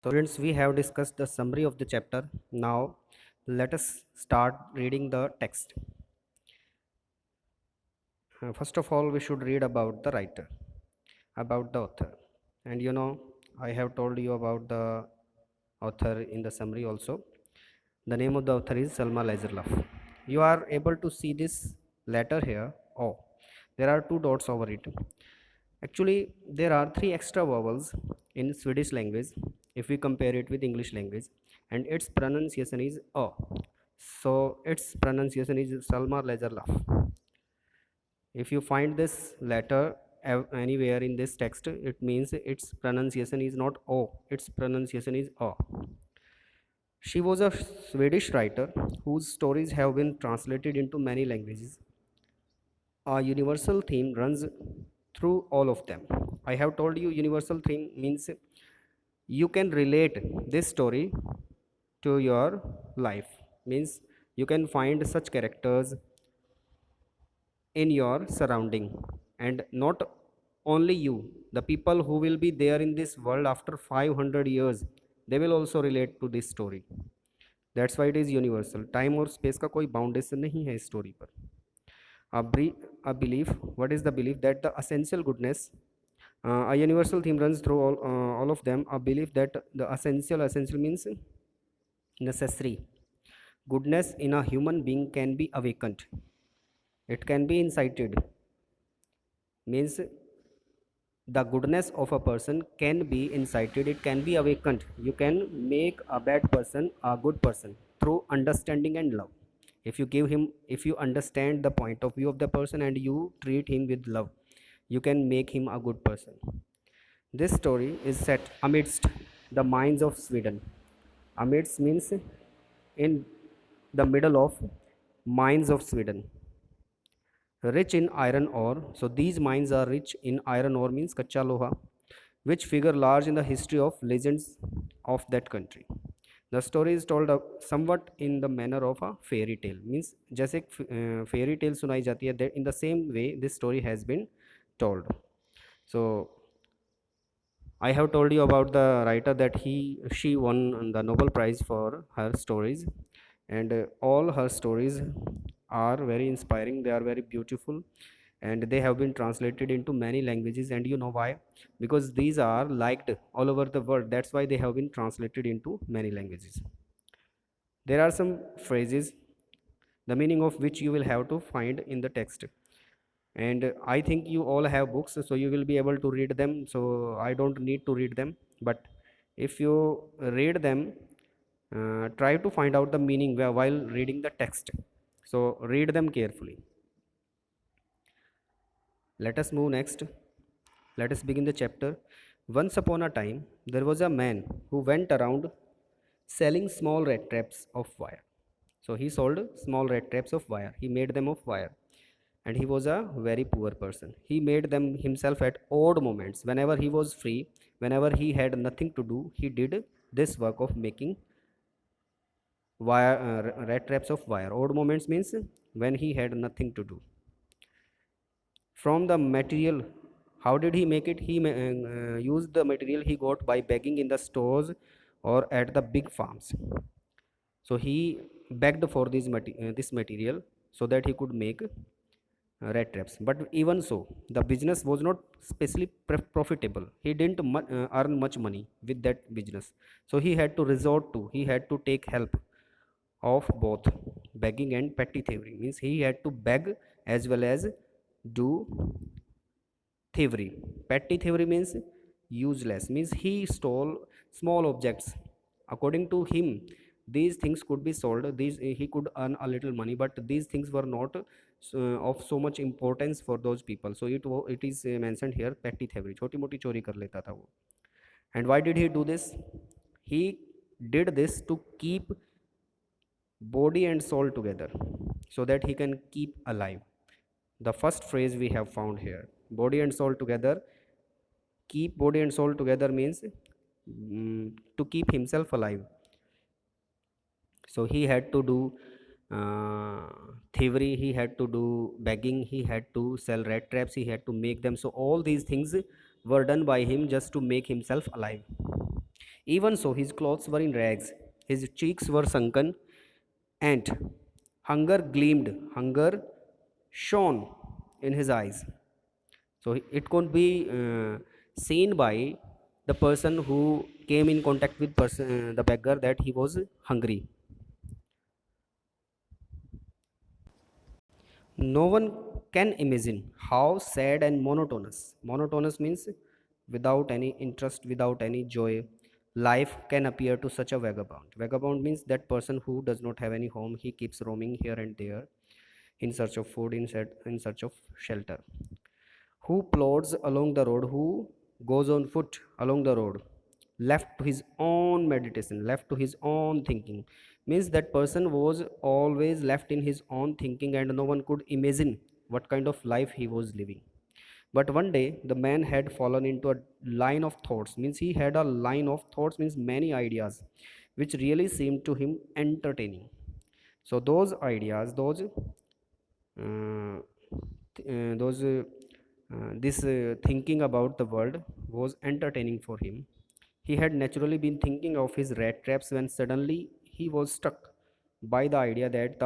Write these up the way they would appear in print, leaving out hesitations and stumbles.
So, students, we have discussed the summary of the chapter. Now, let us start reading the text. First of all, we should read about the writer, about the author. And I have told you about the author in the summary also. The name of the author is Salma Lazerlaf. You are able to see this letter here. Oh, there are two dots over it. Actually, there are three extra vowels in Swedish language if we compare it with English language, and its pronunciation is "a." So its pronunciation is Salma Lazerlaf. If you find this letter anywhere in this text, it means its pronunciation is not "o." Its pronunciation is "a." She was a Swedish writer whose stories have been translated into many languages. A universal theme runs through all of them. I have told you universal theme means you can relate this story to your life. Means you can find such characters in your surrounding, and not only you, the people who will be there in this world after 500 years, they will also relate to this story. That's why it is universal. Time और space का कोई बाउंडेशन नहीं है इस story पर. A belief. What is the belief? That the essential goodness, a universal theme runs through all of them. A belief that the essential means necessary. Goodness in a human being can be awakened. It can be incited. Means the goodness of a person can be incited. It can be awakened. You can make a bad person a good person through understanding and love. If you understand the point of view of the person and you treat him with love, you can make him a good person. This story is set amidst the mines of Sweden. Amidst means in the middle of mines of Sweden, rich in iron ore. So these mines are rich in iron ore means kacha loha, which figure large in the history of legends of that country. The story is told somewhat in the manner of a fairy tale. Means जैसे fairy tale सुनाई जाती है, in the same way this story has been told. So I have told you about the writer that she won the Nobel Prize for her stories, and all her stories are very inspiring. They are very beautiful, and they have been translated into many languages. And you know why? Because these are liked all over the world. That's why they have been translated into many languages. There are some phrases, the meaning of which you will have to find in the text. And I think you all have books, so you will be able to read them, so I don't need to read them. But if you read them, try to find out the meaning while reading the text. So read them carefully. Let us move next. Let us begin the chapter. Once upon a time there was a man who went around selling small red traps of wire. So he sold small red traps of wire. He made them of wire, and he was a very poor person. He made them himself at odd moments. Whenever he was free, whenever he had nothing to do, he did this work of making wire, red traps of wire. Odd moments means when he had nothing to do. From the material, how did he make it? He used the material he got by begging in the stores or at the big farms. So he begged for this material so that he could make red traps. But even so, the business was not specially profitable. He didn't earn much money with that business. So he had to take help of both begging and petty thievery. Means he had to beg as well as do thievery. Petty thievery means useless, means he stole small objects. According to him, these things could be sold, these he could earn a little money, but these things were not of so much importance for those people. So it is mentioned here petty thievery, छोटी मोटी चोरी कर लेता था वो. And why did he do this? He did this to keep body and soul together, so that he can keep alive. The first phrase we have found here, body and soul together. Keep body and soul together means to keep himself alive. So he had to do uh, thievery, he had to do begging, he had to sell rat traps, he had to make them. So all these things were done by him just to make himself alive. Even so, his clothes were in rags, his cheeks were sunken, and hunger gleamed, hunger shone in his eyes. So it could be seen by the person who came in contact with the beggar that he was hungry. No one can imagine how sad and monotonous means without any interest, without any joy, life can appear to such a vagabond. Vagabond means that person who does not have any home, he keeps roaming here and there in search of food, in search of shelter, who plods along the road, who goes on foot along the road, left to his own meditation, left to his own thinking, means that person was always left in his own thinking and no one could imagine what kind of life he was living. But one day the man had fallen into a line of thoughts, means he had a line of thoughts, means many ideas which really seemed to him entertaining. So those ideas, uh, those this thinking about the world was entertaining for him. He had naturally been thinking of his rat traps when suddenly he was struck by the idea that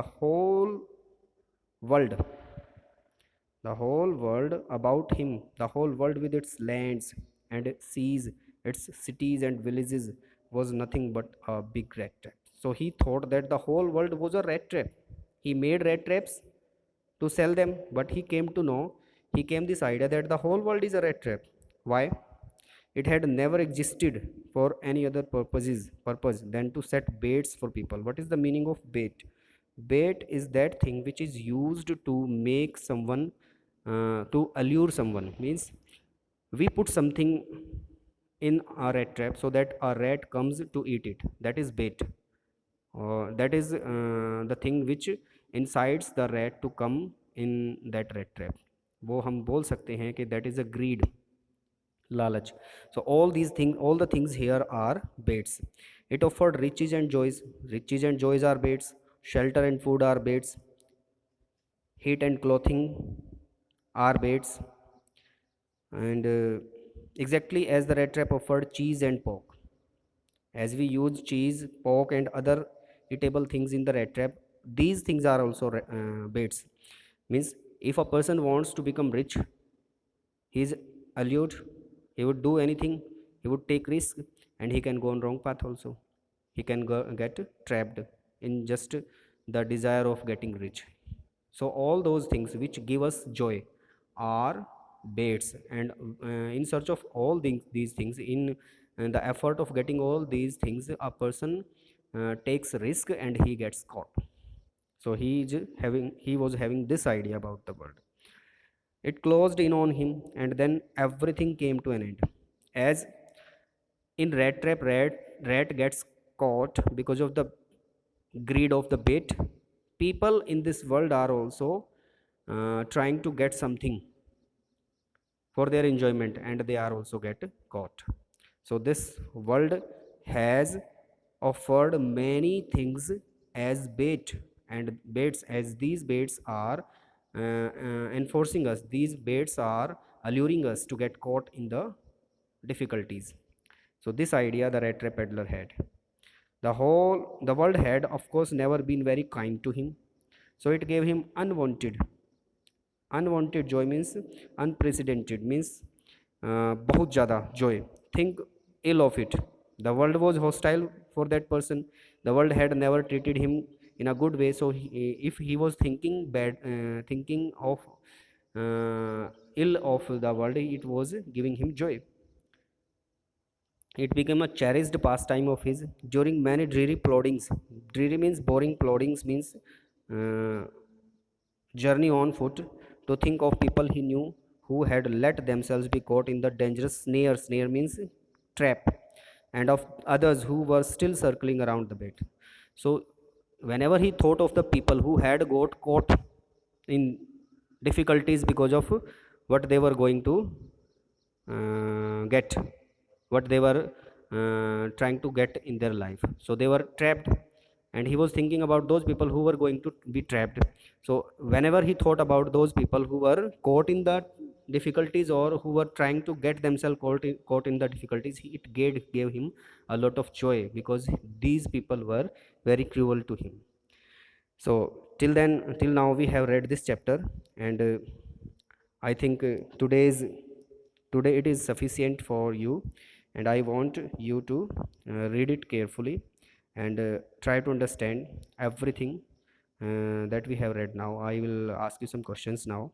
world the whole world about him, the whole world with its lands and seas, its cities and villages, was nothing but a big rat trap. So he thought that the whole world was a rat trap. He made rat traps to sell them, but he came this idea that the whole world is a rat trap. Why? It had never existed for any other purpose than to set baits for people. What is the meaning of bait? Bait is that thing which is used to make someone to allure someone. Means we put something in a rat trap so that a rat comes to eat it. That is bait. That is the thing which incites the rat to come in that rat trap. वो हम बोल सकते हैं कि that is a greed, lalach. So all the things here are baits. It offered riches and joys. Riches and joys are baits. Shelter and food are baits. Heat and clothing are baits. And exactly as the rat trap offered cheese and pork. As we use cheese, pork, and other eatable things in the rat trap, these things are also baits. Means if a person wants to become rich, he is allured, he would do anything, he would take risk, and he can go on wrong path also. He can get trapped in just the desire of getting rich. So all those things which give us joy are baits, and in search of all these things, in the effort of getting all these things, a person takes risk and he gets caught. So he was having this idea about the world. It closed in on him, and then everything came to an end. As in rat trap, rat gets caught because of the greed of the bait. People in this world are also trying to get something for their enjoyment, and they are also get caught. So this world has offered many things as bait, and baits, as these baits are enforcing us, these baits are alluring us to get caught in the difficulties. So this idea the rat trap peddler had. The world had of course never been very kind to him, so it gave him unwanted joy, means unprecedented, means बहुत ज़्यादा joy. Think ill of it. The world was hostile for that person. The world had never treated him in a good way, so if he was thinking of ill of the world, it was giving him joy. It became a cherished pastime of his during many dreary ploddings. Dreary means boring, ploddings means uh, journey on foot, to think of people he knew who had let themselves be caught in the dangerous snare. Snare means trap, and of others who were still circling around the bait. So, whenever he thought of the people who had got caught in difficulties because of what they were going to get, what they were trying to get in their life, so they were trapped, and he was thinking about those people who were going to be trapped. So whenever he thought about those people who were caught in the difficulties, or who were trying to get themselves caught in the difficulties, it gave him a lot of joy, because these people were very cruel to him. So till now we have read this chapter, and I think today it is sufficient for you, and I want you to read it carefully, and try to understand everything that we have read. Now I will ask you some questions now.